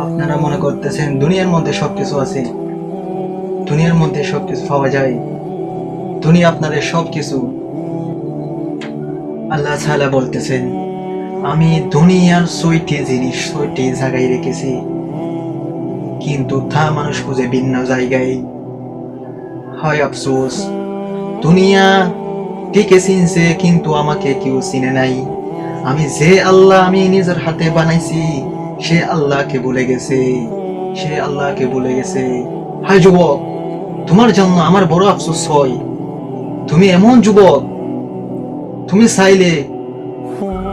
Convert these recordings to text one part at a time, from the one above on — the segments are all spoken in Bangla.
আপনারা মনে করতেছেন দুনিয়ার মধ্যে সবকিছু আছে, দুনিয়ার মধ্যে সবকিছু পাওয়া যায়, দুনিয়া আপনাদের সবকিছু। আল্লাহ তাআলা বলতেছেন, আমি দুনিয়ার ৬টি জিনিস ৬টি জায়গায় রেখেছি, কিন্তু তা মানুষ খুঁজে ভিন্ন জায়গায়। হয় আফসোস, দুনিয়া ঠিকই চিনছে কিন্তু আমাকে কেউ চিনে নাই। আমি যে আল্লাহ আমি নিজের হাতে বানাইছি সে আল্লাহকে ভুলে গেছে, সে আল্লাহকে ভুলে গেছে। হায় যুবক, তোমার জন্য আমার বড় আফসোস হয়। তুমি এমন যুবক, তুমি চাইলে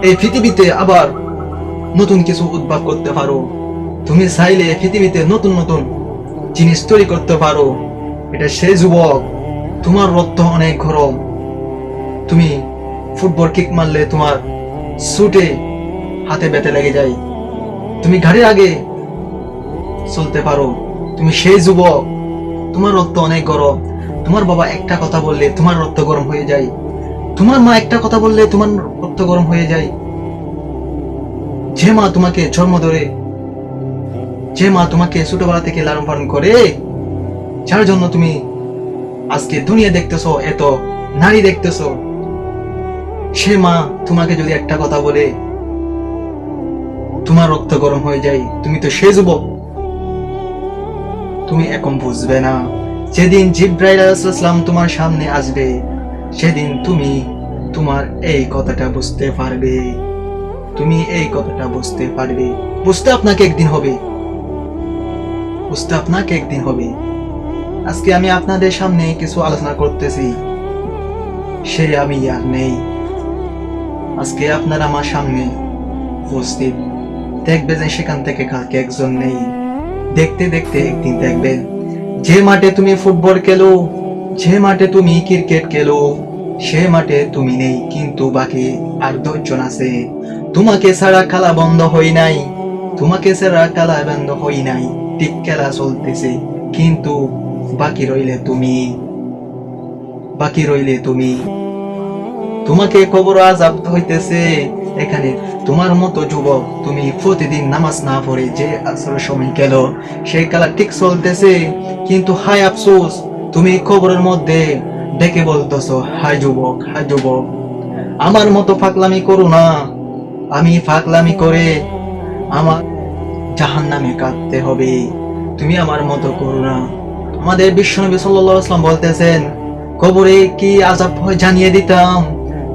এই পৃথিবীতে আবার নতুন কিছু উদ্ভাব করতে পারো। তুমি চাইলে পৃথিবীতে নতুন নতুন জিনিস তৈরি করতে পারো। এটা সেই যুবক, তোমার রক্ত অনেক গরম। তুমি ফুটবল কিক মারলে তোমার শুটে হাতে ব্যথা লেগে যায়, তুমি গাড়ির আগে চলতে পারো। তুমি সেই যুবক, তোমার রক্ত অনেক গরম। তোমার বাবা একটা কথা বললে তোমার রক্ত গরম হয়ে যায়, তোমার মা একটা কথা বললে তোমার রক্ত গরম হয়ে যায়। যে মা তোমাকে জন্ম ধরে, যে মা তোমাকে ছোটবেলা থেকে লালন পালন করে, যার জন্য তুমি আজকে দুনিয়া দেখতেছো, এত নারী দেখতেছো, সে মা তোমাকে যদি একটা কথা বলে তোমার রক্ত গরম হয়ে যায়, তুমি তো সে যুবক। তুমি এখন বুঝবে না, যেদিন জিবরাইল আলাইহিস সালাম তোমার সামনে আসবে সেদিন তুমি তোমার এই কথাটা বুঝতে পারবে। তুমি এই কথাটা বুঝতে পারবে। বুঝতে আপনাকে একদিন হবে, বুঝতে আপনাকে একদিন হবে। আজকে আমি আপনাদের সামনে কিছু আলোচনা করতেছি, সে আমি আর নেই। আজকে আপনারা আমার সামনে উপস্থিত, দেখবে যে সেখান থেকে কালকে একজন নেই। দেখতে দেখতে একদিন দেখবেন যে মাঠে তুমি ফুটবল খেলো, যে মাঠে তুমি ক্রিকেট খেলো, সে মাঠে তুমি নেই, কিন্তু বাকি আর 10 জন আছে। তোমাকে ছাড়া খেলা বন্ধ হয় নাই, তোমাকে ছাড়া খেলা বন্ধ হয় নাই, ঠিক খেলা চলতেছে, কিন্তু বাকি রইলে তুমি, বাকি রইলে তুমি। তোমাকে কবর আযাব হইতেছে এখানে। তোমার মতো যুবক, তুমি প্রতিদিন নামাজ না পড়ে যে আসর সময় গেল সেই খেলা ঠিক চলতেছে, কিন্তু হায় আফসোস, তুমি কবরের মধ্যে ডেকে বলতেছো, হায় যুবক, হায় যুবক, আমার মতো ফাকলামি করো না। আমি ফাকলামি করে আমার জাহান্নামে কাটতে হবে, তুমি আমার মতো করো না। আমাদের বিশ্বনবী সাল্লাল্লাহু আলাইহি ওয়াসাল্লাম বলতেছেন, কবরে কি আযাব হয় জানিয়ে দিতাম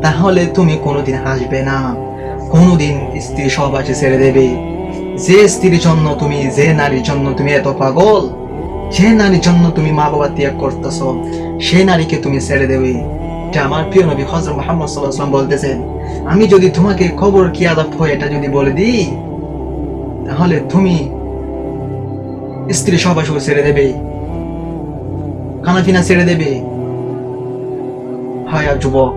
তাহলে তুমি কোনোদিন হাসবে না, কোনোদিন স্ত্রী সহবাসে ছেড়ে দেবে। যে স্ত্রীর জন্য তুমি, যে নারীর জন্য তুমি এত পাগল, যে নারীর জন্য তুমি মা বাবা ত্যাগ করতেছ, সেই নারীকে তুমি ছেড়ে দেবে। এটা আমার প্রিয় নবী হযরত মুহাম্মদ সাল্লাল্লাহু আলাইহি ওয়াসাল্লাম বলতেছেন। আমি যদি তোমাকে কবর কি আযাব হয় এটা যদি বলে দিই তাহলে তুমি স্ত্রী সহবাস ছেড়ে দেবে, খানাপিনা ছেড়ে দেবে। হায় আর যুবক,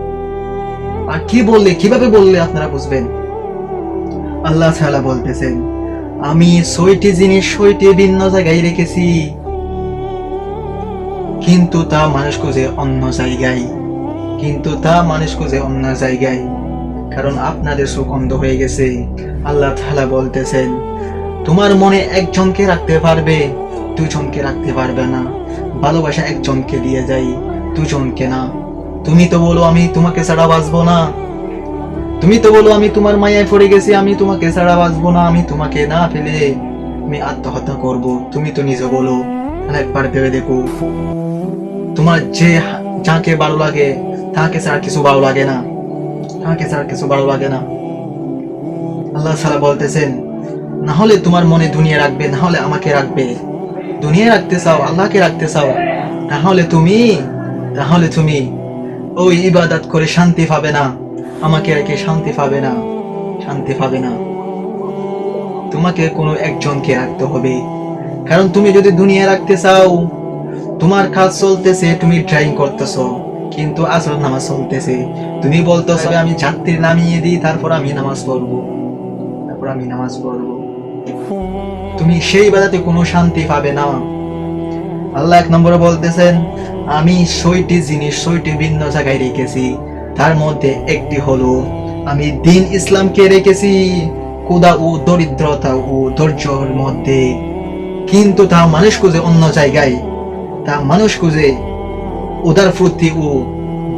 আর কি বললে, কিভাবে বললে আপনারা বুঝবেন? আল্লাহ তাআলা বলতেছেন, আমি ৬টি জিনিস ৬টি ভিন্ন জায়গায় রেখেছি, কিন্তু তা মানুষ খুঁজে অন্য জায়গায়, কিন্তু তা মানুষ খুঁজে অন্য জায়গায়। কারণ আপনাদের চোখ অন্ধ হয়ে গেছে। আল্লাহ তাআলা বলতেছেন, তোমার মনে একজনকে রাখতে পারবে, দুজনকে রাখতে পারবে না। ভালোবাসা একজনকে দিয়ে যাই, দুজনকে না। তুমি তো বলো আমি তোমাকে ছাড়া বাঁচবো না, তুমি তো বলো আমি তোমার মায়ায় পড়ে গেছি, আমি তোমাকে ছাড়া বাঁচবো না, আমি তোমাকে না ফেলে আমি আত্মহত্যা করব। তুমি তো নিজে বলো, একবার ভেবে দেখো, তোমার যে যাকে ভালো লাগে তাকে ছাড়া কিছু ভালো লাগে না, তাকে ছাড়া কিছু ভালো লাগে না। আল্লাহ তাআলা বলতেছেন, না হলে তোমার মনে দুনিয়া রাখবে, না হলে আমাকে রাখবে। দুনিয়া রাখতে চাও, আল্লাহকে রাখতে চাও, তাহলে তুমি ওই ইবাদত করে শান্তি পাবে না, আমাকে রেখে শান্তি পাবে না, শান্তি পাবে না। তোমাকে কোনো একজনকে রাখতে হবে। কারণ তুমি যদি দুনিয়া রাখতে চাও, তোমার কাজ চলতেছে, তুমি ড্রাইভিং করতেছো, কিন্তু আসর নামাজ চলতেছে। তুমি বলতেছো আমি যাত্রী নামিয়ে দিই তারপর আমি নামাজ পড়বো, তারপর আমি নামাজ পড়বো। তুমি সেই ইবাদতে কোনো শান্তি পাবে না। আল্লাহ ১ নম্বরে বলতেছেন, আমি ৬টি জিনিস ৬টি ভিন্ন জায়গায় রেখেছি, তার মধ্যে একটি হলো আমি দ্বীন ইসলামকে রেখেছি। ক্ষুধা ও দরিদ্রতা ও ধৈর্যের মধ্যে, কিন্তু তা মানুষ খুঁজে অন্য জায়গায়, তা মানুষ খুঁজে উদার ফুর্তি ও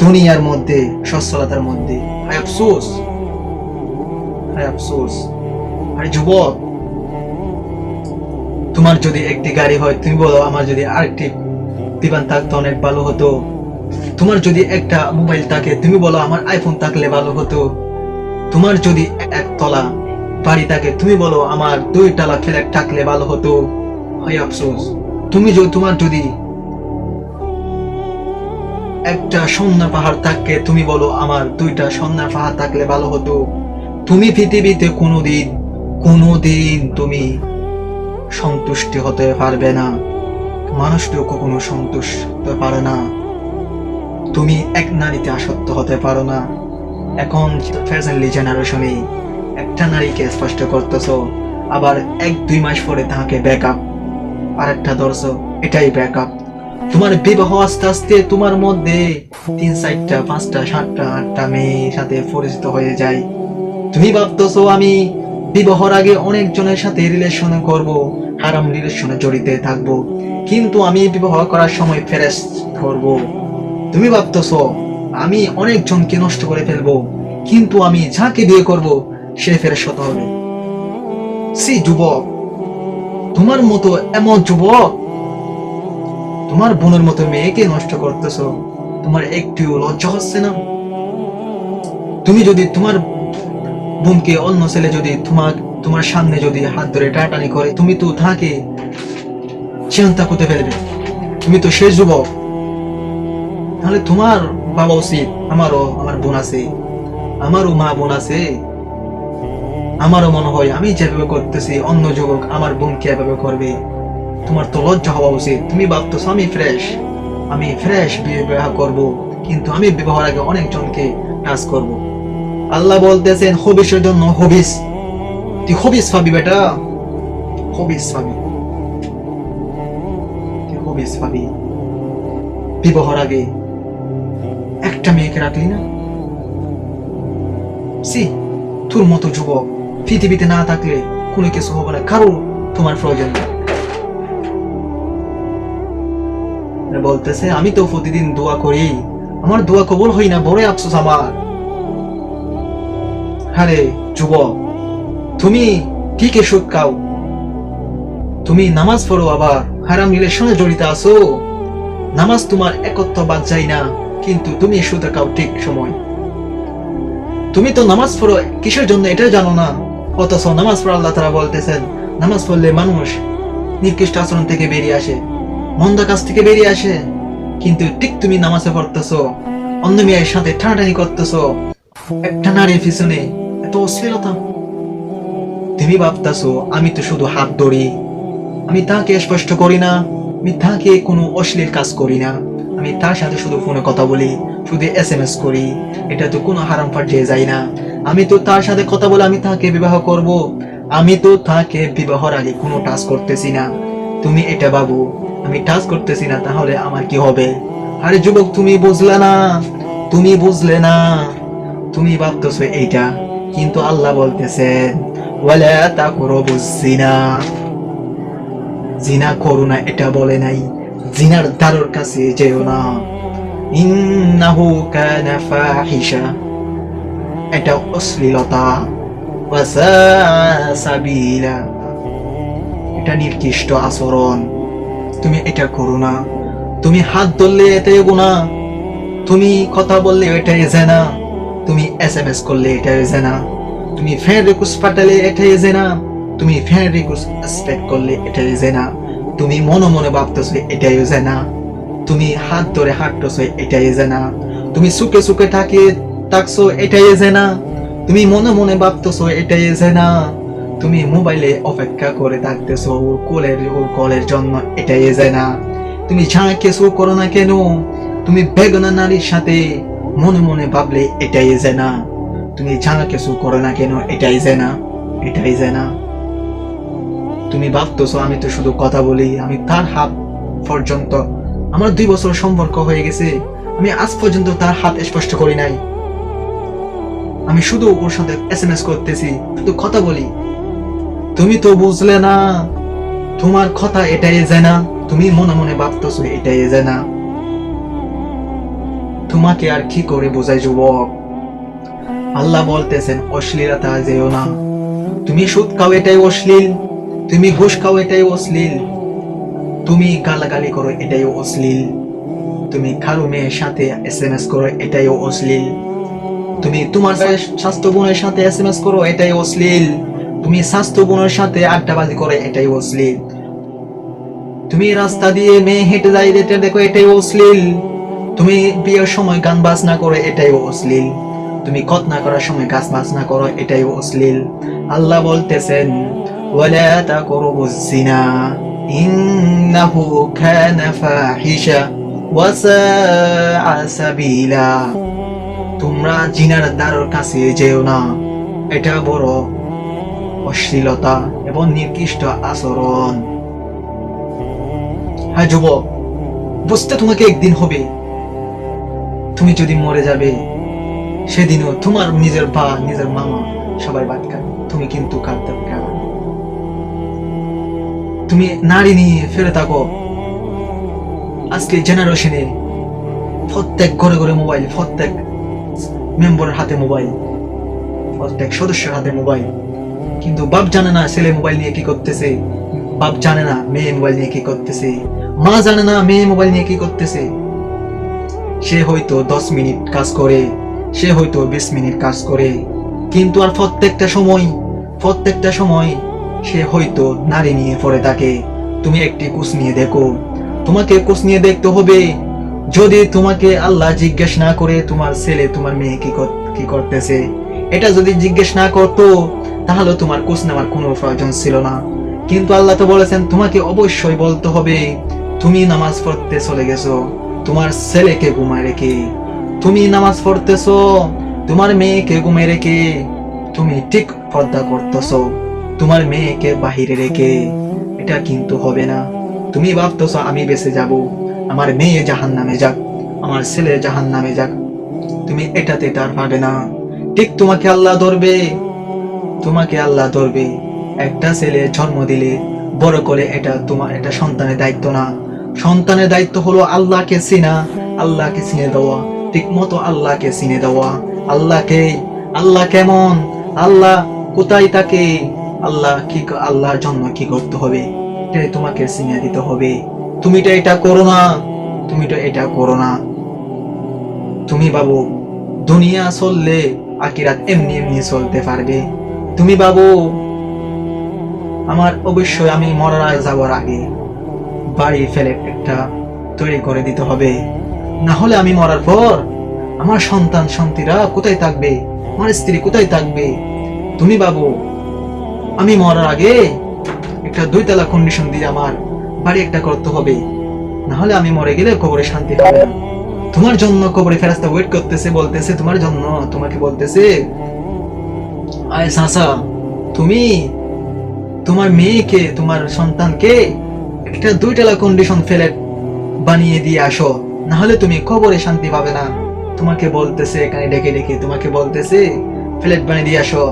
দুনিয়ার মধ্যে, সচ্ছলতার মধ্যে। হায় আফসোস, হায় আফসোস। আরে যুবক, তোমার যদি একটি গাড়ি হয় তুমি বলো আমার যদি আরেকটি বিমান থাকতো অনেক ভালো হতো। তোমার যদি একটা মোবাইল থাকে তুমি বলো আমার আইফোন থাকলে ভালো হতো। তোমার যদি একতলা বাড়ি থাকে তুমি বলো আমার 2 তলা ফ্ল্যাট থাকলে ভালো হতো। হায় আফসোস, তোমার যদি একটা সোনার পাহাড় থাকে তুমি বলো আমার 2টা সোনার পাহাড় থাকলে ভালো হতো। তুমি পৃথিবীতে কোনোদিন তুমি সন্তুষ্টি হতে পারবে না। মানুষটিও কখনো সন্তুষ্ট হতে পারে না। তুমি এক নারীতে আসক্ত হতে পারো না। এখন প্রেজেন্টলি জেনারেশনে একটা নারীকে স্পষ্ট করতেছো, আবার 1-2 মাস পরে তাকে ব্যাকআপ, আরেকটা ধরছো, এটাই ব্যাকআপ। তোমার বিবাহ আস্তে আস্তে তোমার মধ্যে 3-4টা 5টা 7টা 8টা মেয়ের সাথে পরিচিত হয়ে যায়। তুমি ভাবতেছো আমি বিবাহর আগে অনেকজনের সাথে রিলেশন করব, হারাম রিলেশনে জড়িত থাকবো, কিন্তু আমি বিবাহ করার সময় ফেরেশ করব। তুমি ভাবতেছো আমি অনেকজনকে নষ্ট করে ফেলবো, কিন্তু আমি যাকে বিয়ে করব সে ফেরেশ হতে হবে। সি যুবক, তোমার মতো এমন যুবক, তোমার বোনের মতো মেয়েকে নষ্ট করতেছো, তোমার একটুও লজ্জা হচ্ছে না? তুমি যদি তোমার বোনকে অন্য ছেলে যদি তোমার সামনে যদি হাত ধরে টাটানি করে, তুমি তো তাকে চিন্তা করতে ফেলবে, তুমি তো শেষ যুবক। তাহলে তোমার বাবা উচিত, আমার বোন আছে, আমারও মা বোন আছে, আমারও মনে হয় আমি যেভাবে করতেছি অন্য যুবক আমার বোনকে এভাবে করবে। তোমার তো লজ্জা হওয়া উচিত। তুমি ভাবতেছো আমি ফ্রেশ বিবাহ করব, কিন্তু আমি বিবাহের আগে অনেকজনকে কাজ করব। আল্লাহ বলতেছেন হবিসের জন্য হবিস, তুই হবিস পাবি বেটা, হবিস পাবি, তুই হবিস পাবি। বিবাহের আগে একটা মেয়েকে রাখলি না? সি, তোর মতো যুবক পৃথিবীতে না থাকলে কোনো কিছু হবে না, কারো তোমার প্রয়োজন নেই। বলতেছে আমি তো প্রতিদিন দোয়া করি, আমার দোয়া কবুল হই না, বড় আফসোস আমার। আরে যুবক, তুমি ঠিকই সুদ খাও, তুমি নামাজ পড়ো, আবার হারাম রিলেশনে জড়িত আছো। নামাজ তোমার একত্র বাদ যায় না, কিন্তু তুমি সুদ খাও ঠিক সময়। তুমি তো নামাজ পড়ো কিসের জন্য এটা জানো না, অথচ নামাজ পড়া আল্লাহ তাআলা বলতেছেন নামাজ পড়লে মানুষ নিকৃষ্ট আচরণ থেকে বেরিয়ে আসে, মন্দ কাজ থেকে বেরিয়ে আসে। কিন্তু ঠিক তুমি নামাজে পড়তেছো, অন্য মেয়ের সাথে টানাটানি করতেছো, একটা নারীর পিছনে এত অশ্লীলতা। তুমি ভাবতেছো আমি তো শুধু হাত ধরি, আমি তাকে স্পষ্ট করি না, আমি তাকে কোনো অশ্লীল কাজ করি না, আমি তার সাথে শুধু ফোনে কথা বলি, শুধু SMS করি, এটা তো কোনো হারাম পর্যায়ে যায় না। আমি তো তার সাথে কথা বলে আমি তাকে বিবাহ করব, আমি তো তাকে বিবাহর আগে কোনো টাচ করতেছি না। তুমি এটা ভাবো আমি টাচ করতেছি না, তাহলে আমার কি হবে? আরে যুবক, তুমি বুঝলে না, তুমি ভাবতেছো এইটা, কিন্তু আল্লাহ বলতেছেন ওয়ালা তাকরাবুজ জিনা, জিনা করো না এটা বলে নাই, জিনার দ্বারের কাছে যেও না, ইন্নাহু কানা ফাহিশা, এটা অশ্লীলতা, ওয়া সাবিলা, এটা নিকৃষ্ট আচরণ, তুমি এটা করো না। তুমি হাত ধরলে এটাই গুনাহ, তুমি কথা বললে এটাই জিনা, তুমি SMS করলে এটাই জিনা, তুমি ফ্রেন্ড রিকোয়েস্ট পাঠালে এটাই জিনা, তুমি ফ্রেন্ড রিকোয়েস্ট এক্সপেক্ট করলে এটাই জিনা, তুমি মনে মনে ভাবতেছো এটাই জিনা, তুমি হাত ধরে হাঁটতেছো এটাই জিনা, তুমি সুখে সুখে থাকছো এটাই জিনা, তুমি মনে মনে ভাবতেছো এটাই জিনা, তুমি মোবাইলে অপেক্ষা করে থাকতেছো ওর কলের জন্য এটাই জিনা। তুমি যা কিছু করো না কেন, তুমি বেগানা নারীর সাথে মনে মনে ভাবলে এটাই জিনা, তুমি যা কিছু করো না কেন এটাই জিনা। তুমি ভাবতেছো আমি তো শুধু কথা বলি, আমি তার হাত পর্যন্ত, আমার 2 বছর সম্পর্ক হয়ে গেছে, আমি আজ পর্যন্ত তার হাত স্পর্শ করি নাই। আমি শুধু ওর সাথে SMS করতেছি, শুধু কথা বলি। তুমি তো বুঝলে না, তোমার কথা এটাই যায় না, তুমি মনে মনে ভাবতেছো এটাই যায় না। তোমাকে আর কি করে বোঝাই যুবক? আল্লাহ বলতেছেন অশ্লীলতা যেও না। তুমি সুদ খাও এটাই অশ্লীল, তুমি ঘুষ খাও এটাই অশ্লীল, তুমি গালাগালি করো এটাই অশ্লীল, তুমি কারো মেয়ের সাথে SMS করো এটাই অশ্লীল, তুমি তোমার স্বাস্থ্য বোনের সাথে SMS করো এটাই অশ্লীল, তুমি স্বাস্থ্য বোনের সাথে আড্ডাবাজি করো এটাই অশ্লীল, তুমি রাস্তা দিয়ে মেয়ে হেঁটে যাই এটা দেখো এটাই অশ্লীল, তুমি বিয়ের সময় গান বাজনা করো এটাই অশ্লীল, তুমি খতনা করার সময় গাছ বাজনা করো এটাই অশ্লীল। আল্লাহ বলতেছেন ওয়ালা তাকরাবুজ জিনা ইন্নাহু কানা ফাহিশা ওয়া সাআ সাবিলা। তোমরা জিনার দ্বারের কাছে যেও না, এটা বড় অশ্লীলতা এবং নিকৃষ্ট আচরণ। হ্যাঁ যুবক, বুঝতে তোমাকে একদিন হবে, তুমি যদি মরে যাবে সেদিনও তোমার নিজের বাবা নিজের মামা সবাই বাদ খাবে, তুমি কিন্তু কাঁদতে খাবে। তুমি নারী নিয়ে ফিরে থাকো। আজকে জেনারেশনে প্রত্যেক ঘরে ঘরে মোবাইল, প্রত্যেক মেম্বারের হাতে মোবাইল, প্রত্যেক সদস্যের হাতে মোবাইল, কিন্তু বাপ জানে না ছেলে মোবাইল নিয়ে কি করতেছে, বাপ জানে না মেয়ে মোবাইল নিয়ে কি করতেছে, মা জানে না মেয়ে মোবাইল নিয়ে কি করতেছে। সে হয়তো 10 মিনিট কাজ করে, সে হয়তো 20 মিনিট কাজ করে, কিন্তু আর প্রত্যেকটা সময় সে হয়তো নারী নিয়ে পড়ে থাকে। তুমি একটি কোচ নিয়ে দেখো, তোমাকে কোচ নিয়ে দেখতে হবে। যদি তোমাকে আল্লাহ জিজ্ঞেস না করে তোমার ছেলে তোমার মেয়ে কি করতেছে, এটা যদি জিজ্ঞেস না করতো তাহলে তোমার কোচ নেওয়ার কোনো প্রয়োজন ছিল না। কিন্তু আল্লাহ তো বলেছেন তোমাকে অবশ্যই বলতে হবে। তুমি নামাজ পড়তে চলে গেছো তোমার ছেলেকে ঘুমায় রেখে, তুমি নামাজ পড়তেছো তোমার মেয়েকে ঘুমায় রেখে, তুমি ঠিক পর্দা করতেছো তোমার মেয়েকে বাহিরে রেখে, এটা কিন্তু হবে না। তুমি ভাবতেছো আমি বেঁচে যাব, আমার মেয়ে জাহান্নামে যাক, আমার ছেলে জাহান্নামে যাক, তুমি এটাতে তার পাবে না। ঠিক তোমাকে আল্লাহ ধরবে, তোমাকে আল্লাহ ধরবে। একটা ছেলে জন্ম দিলে বড় করে এটা তোমার, এটা সন্তানের দায়িত্ব না। সন্তানের দায়িত্ব হলো আল্লাহকে চিনা, আল্লাহকে চিনে দেওয়া, ঠিক মতো আল্লাহকে চিনে দেওয়া। আল্লাহ কেমন, আল্লাহ কোথায় থাকে, আল্লাহর জন্য কি করতে হবে এটাই তোমাকে চিনে দিতে হবে। তুমি তো এটা করো না, তুমি তো এটা করো না। তুমি বাবু দুনিয়া চললে আখিরাত এমনি এমনি চলতে পারবে। তুমি বাবু আমার অবশ্যই আমি যাওয়ার আগে বাড়ি ফেলে একটা তৈরি করে দিতে হবে, না হলে আমি মরার পর আমার সন্তান সন্তিরা কোথায় থাকবে, আমার স্ত্রী কোথায় থাকবে। তুমি বাবু আমি মরার আগে একটা 2 তলা কন্ডিশন দিয়ে আমার বাড়ি একটা করতে হবে, না হলে আমি মরে গেলে কবরে শান্তি পাবে না। তোমার জন্য কবরে ফেরেশতা ওয়েট করতেছে, বলতেছে তোমার জন্য, তোমাকে বলতেছে আয় চাচা তুমি তোমার মেয়েকে তোমার সন্তানকে একটা 2 তলা কন্ডিশন ফ্ল্যাট বানিয়ে দিয়ে আসো, না হলে তুমি কবরে শান্তি পাবে না। তোমাকে বলতেছে এখানে ডেকে ডেকে তোমাকে বলতেছে ফ্ল্যাট বানিয়ে দিয়ে আসো,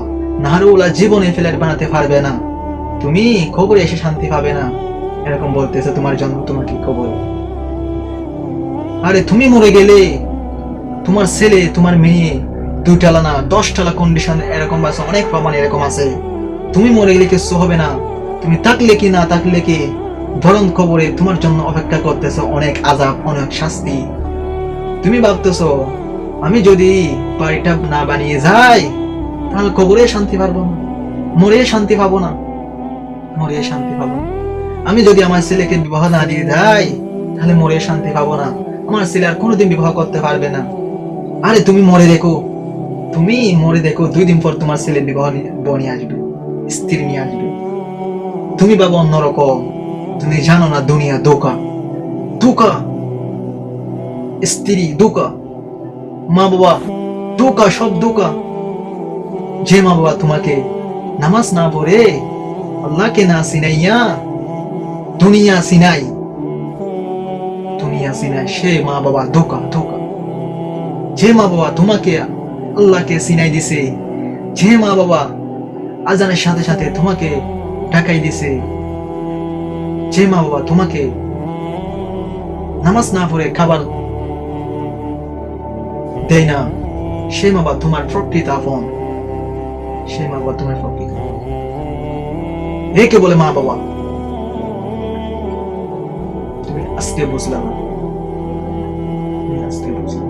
না হলে ওরা জীবনে ফ্ল্যাট বানাতে পারবে না, তুমি কবরে এসে শান্তি পাবে না, এরকম বলতেছে তোমার জন্য তোমাকে কবর। আরে তুমি মরে গেলে তোমার ছেলে তোমার মেয়ে 2 তলা না 10 তলা কন্ডিশন এরকম আছে, অনেক প্রমাণ এরকম আছে। তুমি মরে গেলে কিছু হবে না, তুমি থাকলে কি না থাকলে কি, বরং কবরে তোমার জন্য অপেক্ষা করতেছো অনেক আযাব, অনেক শাস্তি। তুমি ভাবতেছো আমি যদি বাড়িটা না বানিয়ে যাই তাহলে কবরে শান্তি পাবো না, মরে শান্তি পাবো না, মরে শান্তি পাবো না। আমি যদি আমার ছেলেকে বিবাহ না দিয়ে যাই তাহলে মরে শান্তি পাবো না, আমার ছেলে আর কোনোদিন বিবাহ করতে পারবে না। আরে তুমি মরে দেখো, 2 দিন পর তোমার ছেলে বিবাহ নিয়ে আসবে, স্ত্রী নিয়ে আসবে। তুমি বাবা অন্যরকম, তুমি জানো না দুনিয়া ধোঁকা, স্ত্রী ধোঁকা, মা বাবা ধোঁকা, সব ধোঁকা। যে মা বাবা তোমাকে নামাজ না পড়ে আল্লাহকে না চিনাইয়া দুনিয়া চিনাই, সে মা বাবা ধোঁকা। যে মা বাবা তোমাকে আল্লাহকে চিনাই দিছে, যে মা বাবা আজানের সাথে সাথে তোমাকে ডাকাই দিছে, যে মা বাবা তোমাকে নামাজ না পড়ে খাবার দেয় না, সে মা বাবা তোমার প্রকৃত আপন, সে মা বাবা তোমার প্রকৃত একে বলে মা বাবা। তুমি আজকে বুঝলাম, আজকে বুঝলাম।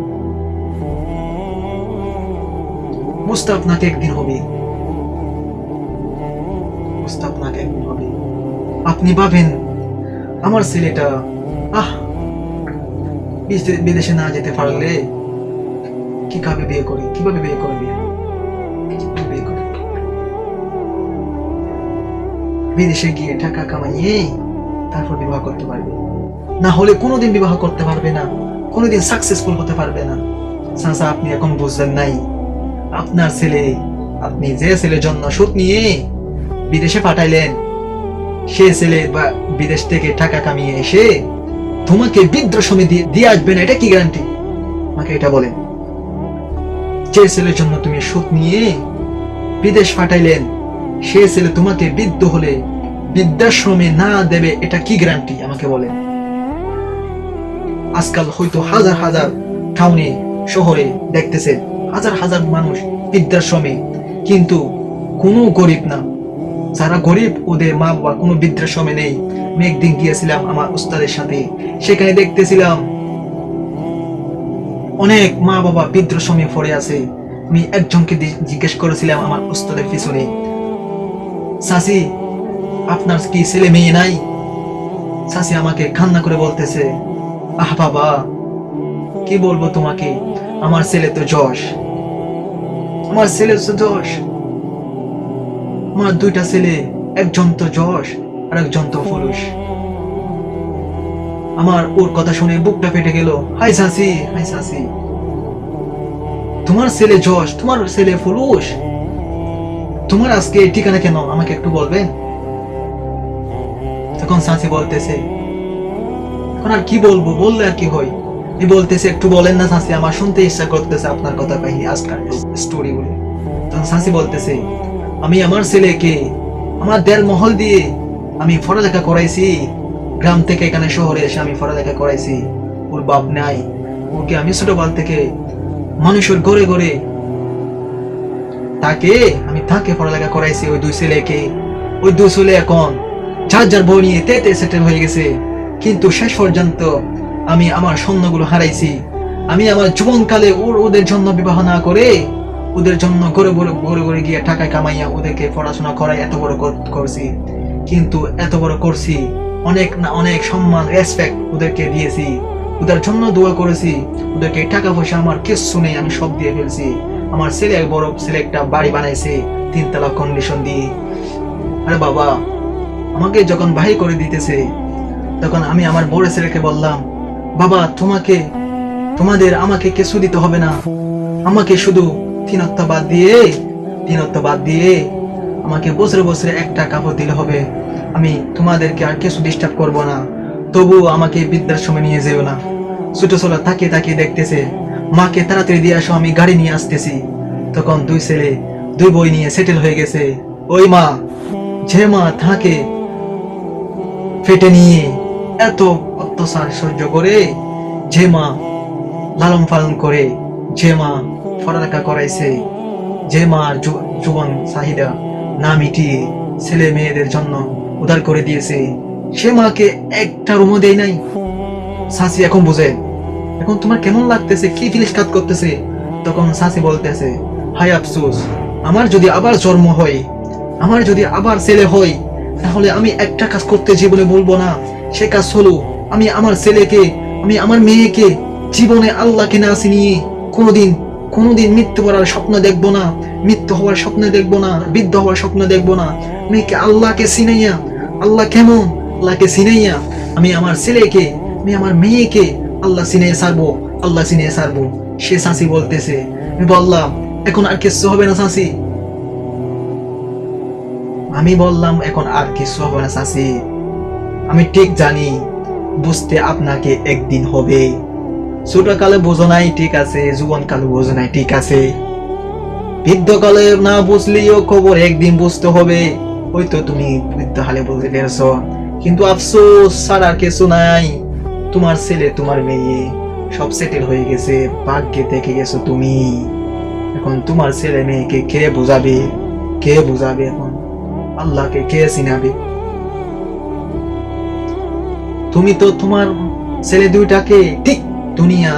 বুঝতে আপনাকে একদিন হবে, বুঝতে আপনাকে একদিন হবে। আপনি ভাবেন আমার ছেলেটা বিদেশে না যেতে পারলে কিভাবে বিয়ে করে, কিভাবে বিয়ে করবে, বিয়ে করে বিদেশে গিয়ে টাকা কামাইয়ে তারপর বিবাহ করতে পারবে, না হলে কোনোদিন বিবাহ করতে পারবে না, কোনোদিন সাকসেসফুল হতে পারবে না। চাচা আপনি এখন বুঝলেন নাই, আপনার ছেলে, আপনি যে ছেলের জন্য সুদ নিয়ে বিদেশে পাঠাইলেন, সে ছেলে বা বিদেশ থেকে টাকা কামিয়ে এসে তোমাকে বৃদ্ধাশ্রমে দিয়ে আসবে না, এটা কি গ্যারান্টি? আমাকে এটা বলেন। যে ছেলের জন্য তুমি সুদ নিয়ে বিদেশ পাঠাইলেন, সে ছেলে তোমাকে বৃদ্ধ হলে বৃদ্ধাশ্রমে না দেবে, এটা কি গ্যারান্টি? আমাকে বলেন। আজকাল হয়তো হাজার হাজার টাউনে শহরে দেখতেছেন হাজার হাজার মানুষ বৃদ্ধাশ্রমে, কিন্তু কোনো গরিব না, যারা গরিব ওদের মা বাবা কোনো বৃদ্ধাশ্রমে নেই। আমি একদিন গিয়েছিলাম আমার উস্তাদের সাথে, সেখানে দেখতেছিলাম অনেক মা বাবা বৃদ্ধাশ্রমে পড়ে আছে। আমি একজনকে জিজ্ঞেস করেছিলাম আমার উস্তাদের পিছনে, চাচি আপনার কি ছেলে মেয়ে নাই? চাচি আমাকে কান্না করে বলতেছে, আহ বাবা কি বলবো তোমাকে, আমার ছেলে তো যশ, আমার ছেলে তো যশ, আমার দুইটা ছেলে, একজন তো যশ আর একজন তো পুরুষ। আমার ওর কথা শুনে বুকটা ফেটে গেল। হাই চাচি, হাই চাচি, তোমার ছেলে যশ, তোমার ছেলে পুরুষ, তোমার আজকে ঠিকানা কেন আমাকে একটু বলবেন? তখন চাচি বলতেছে, এখন আর কি বলবো, বললে আর কি হয়, বলতেছে একটু বলেন না চাচি, আমার শুনতে ইচ্ছা করতেছে আপনার কথা কাহিনী, আজকাল স্টোরি বলে। তখন চাচি বলতেছে, আমি আমার ছেলেকে আমার দেড় মহল দিয়ে আমি পড়ালেখা করাইছি, গ্রাম থেকে এখানে শহরে এসে আমি পড়ালেখা করাইছি, ওর বাপ নাই, ওকে আমি ছোটবেলা থেকে মানুষের ঘরে ঘরে তাকে পড়ালেখা করাইছি। ওই দুই ছেলেকে, ওই দুই ছেলে এখন যার যার বই নিয়ে তেতে সেটেল হয়ে গেছে, কিন্তু শেষ পর্যন্ত আমি আমার স্বপ্নগুলো হারাইছি। আমি আমার জীবনকালে ওদের জন্য বিবাহ না করে ওদের জন্য ঘরে ঘরে গিয়ে টাকা কামাইয়া ওদেরকে পড়াশোনা করাই এত বড় করছি, কিন্তু এত বড় করছি, অনেক না অনেক সম্মান রেসপেক্ট ওদেরকে দিয়েছি, ওদের জন্য দোয়া করেছি, ওদেরকে টাকা পয়সা আমার কিচ্ছু নেই, আমি সব দিয়ে ফেলছি। আমার ছেলে বড় ছেলে একটা বাড়ি বানাইছে 3 তলা কন্ডিশন দিয়ে। আরে বাবা, আমাকে যখন ভাই করে দিতেছে, তখন আমি আমার বড় ছেলেকে বললাম, বাবা আমাকে কিছু দিতে হবে না, আমাকে শুধু তিনত্ব বাদ দিয়ে আমাকে বছরে বছরে একটা কাপড় দিলে হবে, আমি তোমাদেরকে আর কিছু ডিস্টার্ব করব না, তবু আমাকে বৃদ্ধাশ্রমে নিয়ে যেও না। ছোট ছোট তাকিয়ে দেখতেছে, মাকে তাড়াতাড়ি দিয়ে আসো, আমি গাড়ি নিয়ে আসতেছি। তখন দুই ছেলে দুই বই নিয়ে সেটেল হয়ে গেছে। ওই মা, যে মা তাকে ফেটে নিয়ে এত অত্যাচার সহ্য করে, যে মা লালন পালন করে, যে মা পড়ালেখা করাইছে, যে মার জীবন চাহিদা না মিটিয়ে ছেলে মেয়েদের জন্য উদার করে দিয়েছে, সে মাকে একটা রুমও দেয় নাই। শাশি এখন বুঝে, এখন তোমার কেমন লাগতেছে, কি ফিলিংস কাজ করতেছে? তখন শাশি বলতেছে, হাই আফসোস, আমার যদি আবার জন্ম হয়, আমার যদি আবার ছেলে হয়, তাহলে আমি একটা কাজ করতে জীবনে বলবো না। সে কাজ হলো, আমি আমার ছেলেকে, আমি আমার মেয়েকে জীবনে আল্লাহকে না চিনিয়ে কোনোদিন মৃত্যু করার স্বপ্ন দেখবো না, মৃত্যু হওয়ার স্বপ্ন দেখবো না, বৃদ্ধ হওয়ার স্বপ্ন দেখবো না। মেয়েকে আল্লাহকে চিনাইয়া, আল্লাহ কেমন, আল্লাহকে চিনাইয়া আমি আমার ছেলেকে, আমি আমার মেয়েকে আল্লাহ চিনিয়ে ছাড়বো। সে চাচি বলতেছে, আমি বললাম এখন আর কিছু হবে না চাচি, আমি বললাম এখন আর কিছু হবে না চাচি, আমি ঠিক জানি বুঝতে আপনাকে একদিন হবে, ছোটকালে বোঝো নাই ঠিক আছে, জীবনকালে বোঝো নাই ঠিক আছে, বৃদ্ধকালে না বুঝলেও খবর একদিন বুঝতে হবে। হয়তো তুমি বৃদ্ধকালে বুঝতে পেরেছো, কিন্তু আফসোস ছাড়া আর কিছু নাই। তোমার ছেলে তোমার মেয়ে সব সেটেল হয়ে গেছে, ভাগ্যে দেখে গেছো তুমি। এখন তোমার ছেলে মেয়েকে কে বুঝাবে? কে বুঝাবে? এখন আল্লাহকে কে চিনাবে? তুমি তো তোমার ছেলে দুইটাকে ঠিক দুনিয়া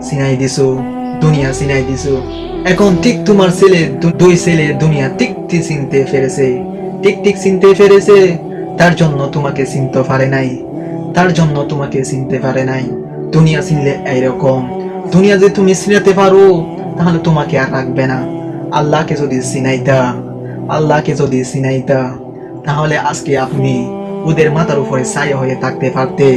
চিনাই দিছো, দুনিয়া চিনাই দিছো। এখন ঠিক তোমার ছেলে দুই ছেলে দুনিয়া ঠিক ঠিক চিনতে পেরেছে, ঠিক ঠিক চিনতে পেরেছে। তার জন্য তোমাকে চিনতে পারে নাই, তার জন্য তোমাকে চিনতে পারে নাই। দুনিয়া চিনলে এইরকম, দুনিয়া যে তুমি চিনাতে পারো তাহলে তোমাকে আর রাখবে না। আল্লাহকে যদি চিনাইতা, আল্লাহকে যদি চিনাইতা, তাহলে আজকে আপনি ওদের মাথার উপরে ছায়া হয়ে থাকতে পারতে।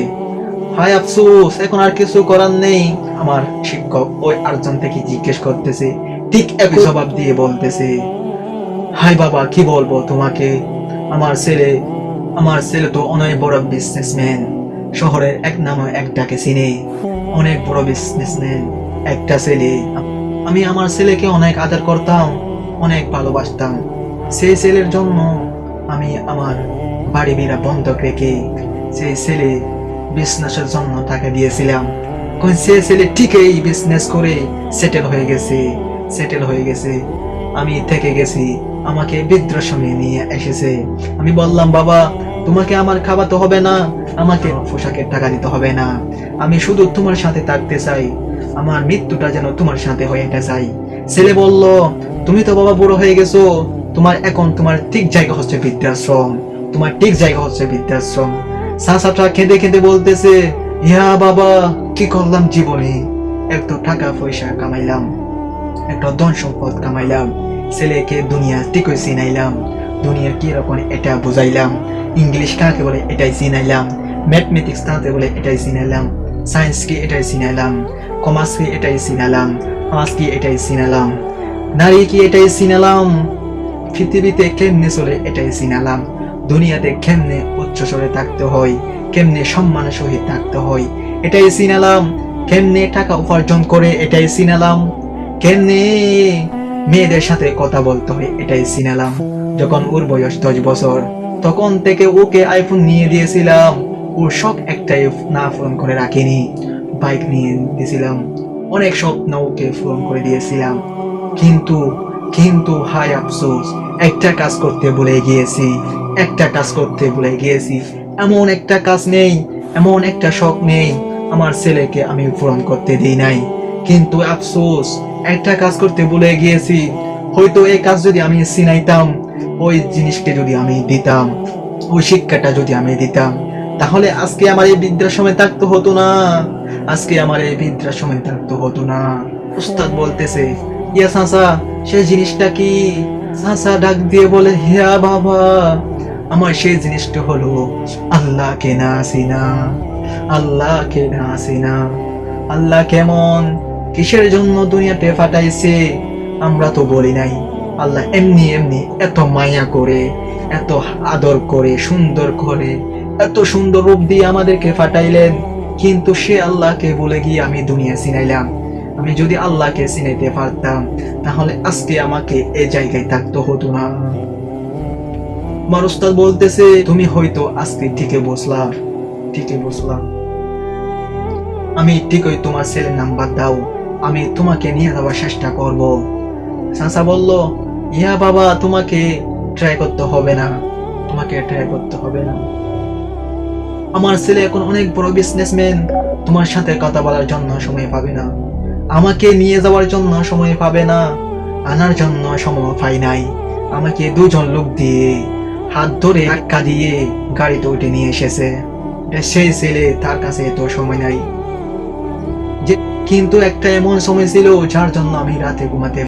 হায় আফসোস, এখন আর কিছু করার নেই। আমার শিক্ষক ওই আরেকজন থেকে জিজ্ঞেস করতেছে, ঠিক একই জবাব দিয়ে বলতেছে, হাই বাবা কি বলবো তোমাকে, আমার ছেলে তো অনেক বড় বিজনেসম্যান, শহরের এক নামে একটাকে চিনে, অনেক বড় বিজনেসম্যান একটা ছেলে। আমি আমার ছেলেকে অনেক আদর করতাম, অনেক ভালোবাসতাম। সেই ছেলের জন্য আমি আমার বাড়ি বিড়া বন্ধক রেখে সেই ছেলে বিজনেসের জন্য টাকা দিয়েছিলাম। সে ছেলে ঠিকই বিজনেস করে সেটেল হয়ে গেছে। আমি থেকে গেছি, আমাকে বৃদ্ধাশ্রমে নিয়ে এসেছে। আমি বললাম, বাবা তোমাকে আমার খাওয়াতে হবে না, আমাকে পোশাকের টাকা দিতে হবে না, আমি শুধু তোমার সাথে থাকতে চাই, আমার মৃত্যুটা যেন তোমার সাথে হয়ে চাই। ছেলে বলল, তুমি তো বাবা বড় হয়ে গেছো, তোমার ঠিক জায়গা হচ্ছে বৃদ্ধাশ্রম, তোমার ঠিক জায়গা হচ্ছে বৃদ্ধাশ্রম। চাচাটা কেঁদে কেঁদে বলতেছে, ইয়া বাবা কি করলাম জীবনে, একটু টাকা পয়সা কামাইলাম, একটা ধন সম্পদ কামাইলাম, ছেলেকে দুনিয়া ঠিকই চিনাইলাম, দুনিয়া কি রকম এটা বুঝাইলাম, ইংলিশ কাকে বলে এটাই চিনাইলাম, ম্যাথমেটিক্স কাকে বলে এটাই চিনাইলাম, সায়েন্স কি এটাই চিনাইলাম, কমার্স কি এটাই চিনালাম, আর্টস কি এটাই চিনালাম, নারী কি এটাই চিনালাম, পৃথিবীতে কেমনে চলে এটাই চিনালাম, দুনিয়াতে কেমনে উচ্চস্বরে থাকতে হয়, কেমনে সম্মানের সহিত থাকতে হয় এটাই চিনালাম, কেমনে টাকা উপার্জন করে এটাই চিনালাম, কেমনে মেয়েদের সাথে কথা বলতে হয় এটাই চিনালাম। যখন ওর বয়স 10 বছর তখন থেকে ওকে আইফোন নিয়ে দিয়েছিলাম, ওর শখ একটাই না পূরণ করে রাখিনি, বাইক নিয়ে দিয়েছিলাম, অনেক স্বপ্ন ওকে পূরণ করে দিয়েছিলাম। কিন্তু হায় আফসোস, একটা কাজ করতে ভুলে গিয়েছি, এমন একটা কাজ নেই, এমন একটা শখ নেই আমার ছেলেকে আমি পূরণ করতে দিই নাই। কিন্তু আফসোস, একটা কাজ করতে ভুলে গিয়েছি। হয়তো এই কাজ যদি আমি চিনাইতাম, ওই জিনিসকে যদি আমি দিতাম, ওই শিক্ষাটা যদি আমি দিতাম, তাহলে আজকে আমার এই বৃদ্ধাশ্রমে থাকতে হতো না। উস্তাদ বলতেছে, ইয়া চাচা সেই জিনিসটা কি? চাচা ডাক দিয়ে বলে, হ্যাঁ বাবা, আমার সেই জিনিসটা হলো আল্লাহকে না চিনা। আল্লাহ কেমন, কিসের জন্য দুনিয়াতে পাঠাইছে আমরা তো বলি নাই। আল্লাহ এমনি এত মায়া করে, এত আদর করে, সুন্দর করে, এত সুন্দর রূপ দিয়ে আমাদেরকে পাঠাইলেন, কিন্তু সে আল্লাহকে বলে গিয়ে আমি দুনিয়া চিনাইলাম। আমি যদি আল্লাহকে চিনাইতে পারতাম তাহলে আজকে আমাকে এই জায়গায় থাকতে হতো না। আমার উস্তাদ বলতেছে, তুমি হয়তো আজকে ঠিকই বসলা, আমি ঠিকই তোমার ছেলের নাম্বার দাও, আমি তোমাকে নিয়ে যাওয়ার চেষ্টা করব। চাচা বলল, ইয়া বাবা তোমাকে ট্রাই করতে হবে না, আমার ছেলে এখন অনেক বড় বিজনেসম্যান, তোমার সাথে কথা বলার জন্য সময় পাবে না, আমাকে নিয়ে যাওয়ার জন্য সময় পাবে না, আনার জন্য সময় পাই নাই। আমাকে দুজন লোক দিয়ে হাত ধরে ধাক্কা দিয়ে গাড়িতে উঠে নিয়ে এসেছে। সেই ছেলে, তার কাছে এত সময় নাই। কিন্তু একটা এমন সময় ছিল যার জন্য আমি রাতে ঘুমাতে